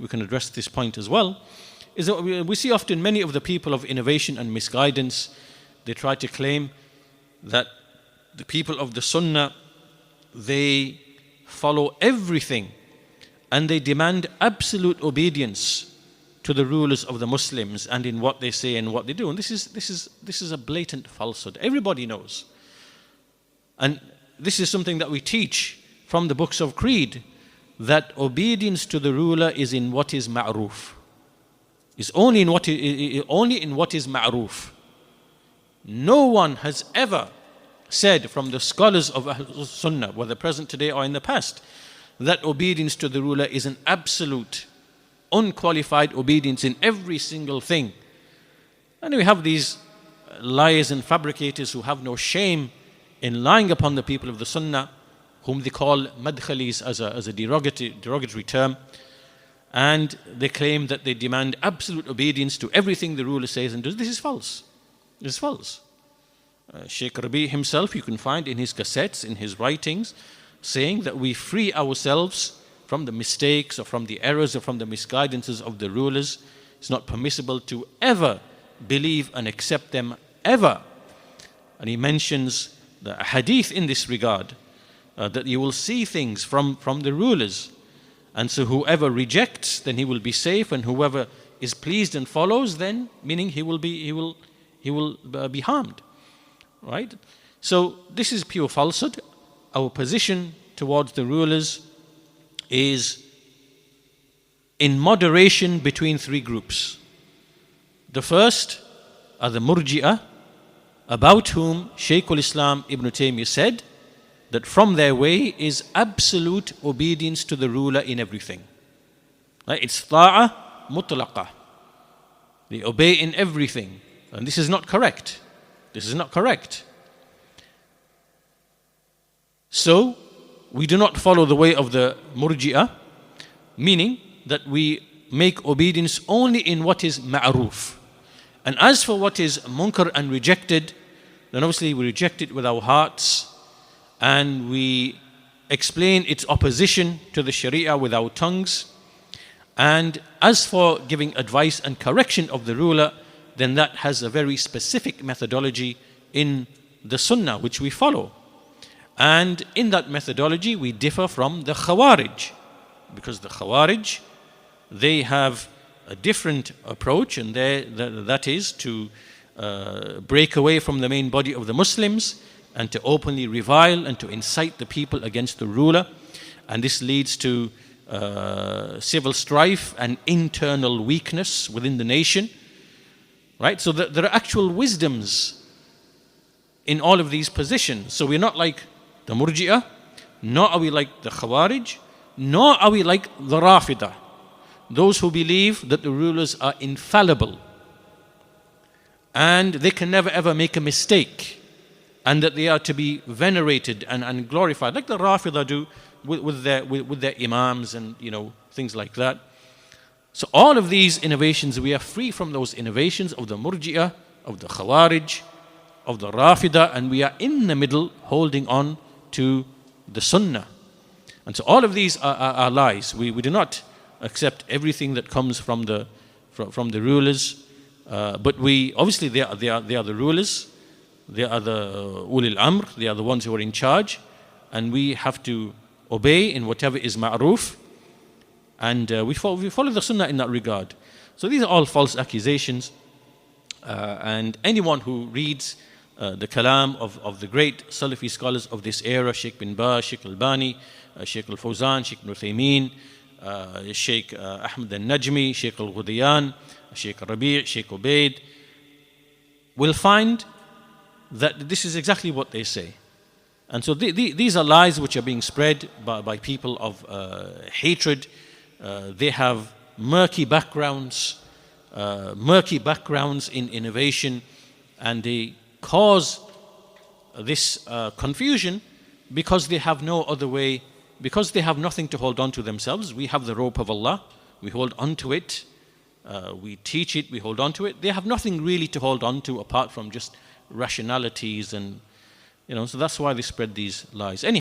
we can address this point as well, is that we see often many of the people of innovation and misguidance, they try to claim that the people of the Sunnah, they follow everything and they demand absolute obedience to the rulers of the Muslims and in what they say and what they do. And this is a blatant falsehood. Everybody knows. And this is something that we teach from the books of creed, that obedience to the ruler is in what is ma'roof. Is only in what is ma'roof. No one has ever said from the scholars of Sunnah, whether present today or in the past, that obedience to the ruler is an absolute, unqualified obedience in every single thing. And we have these liars and fabricators who have no shame in lying upon the people of the Sunnah, whom they call Madkhalis as a derogatory term. And they claim that they demand absolute obedience to everything the ruler says and does. This is false. This is false. Shaykh Rabi himself, you can find in his cassettes, in his writings, saying that we free ourselves from the mistakes or from the errors or from the misguidances of the rulers. It's not permissible to ever believe and accept them, ever. And he mentions the hadith in this regard, that you will see things from the rulers. And so whoever rejects, then he will be safe, and whoever is pleased and follows, then meaning he will be harmed. Right? So this is pure falsehood. Our position towards the rulers is in moderation between three groups. The first are the Murji'ah, about whom Shaykh al-Islam Ibn Taymiyyah said that from their way is absolute obedience to the ruler in everything. Right? It's ta'ah mutlaqah. They obey in everything. And this is not correct. This is not correct. So, we do not follow the way of the Murji'ah, meaning that we make obedience only in what is ma'roof. And as for what is munkar and rejected, then obviously we reject it with our hearts, and we explain its opposition to the Sharia with our tongues. And as for giving advice and correction of the ruler, then that has a very specific methodology in the Sunnah which we follow. And in that methodology we differ from the Khawarij, because the Khawarij, they have a different approach, and that is to break away from the main body of the Muslims and to openly revile and to incite the people against the ruler. And this leads to civil strife and internal weakness within the nation. Right? So there are actual wisdoms in all of these positions. So we're not like the Murji'ah, nor are we like the Khawarij, nor are we like the Rafidah, those who believe that the rulers are infallible and they can never ever make a mistake, and that they are to be venerated and glorified, like the Rafidah do with their imams and things like that. So all of these innovations, we are free from those innovations of the Murji'ah, of the Khawarij, of the Rafidah, and we are in the middle holding on to the Sunnah. And so all of these are lies. We do not accept everything that comes from the rulers, but we obviously they are the rulers. They are the ulil amr, they are the ones who are in charge, and we have to obey in whatever is ma'roof, and we follow the Sunnah in that regard. So these are all false accusations, and anyone who reads the kalam of the great Salafi scholars of this era, Sheikh bin Baz, Sheikh Albani, Sheikh al-Fawzan, Sheikh Ibn Uthaymeen, Sheikh Ahmed al-Najmi, Sheikh al-Ghudiyan, Sheikh Rabi', Sheikh Ubaid, will find that this is exactly what they say. And so these are lies which are being spread by people of hatred. They have murky backgrounds in innovation, and they cause this confusion because they have no other way, because they have nothing to hold on to themselves. We have the rope of Allah, we hold on to it, we teach it, we hold on to it. They have nothing really to hold on to apart from just rationalities, and so that's why they spread these lies. Anyhow,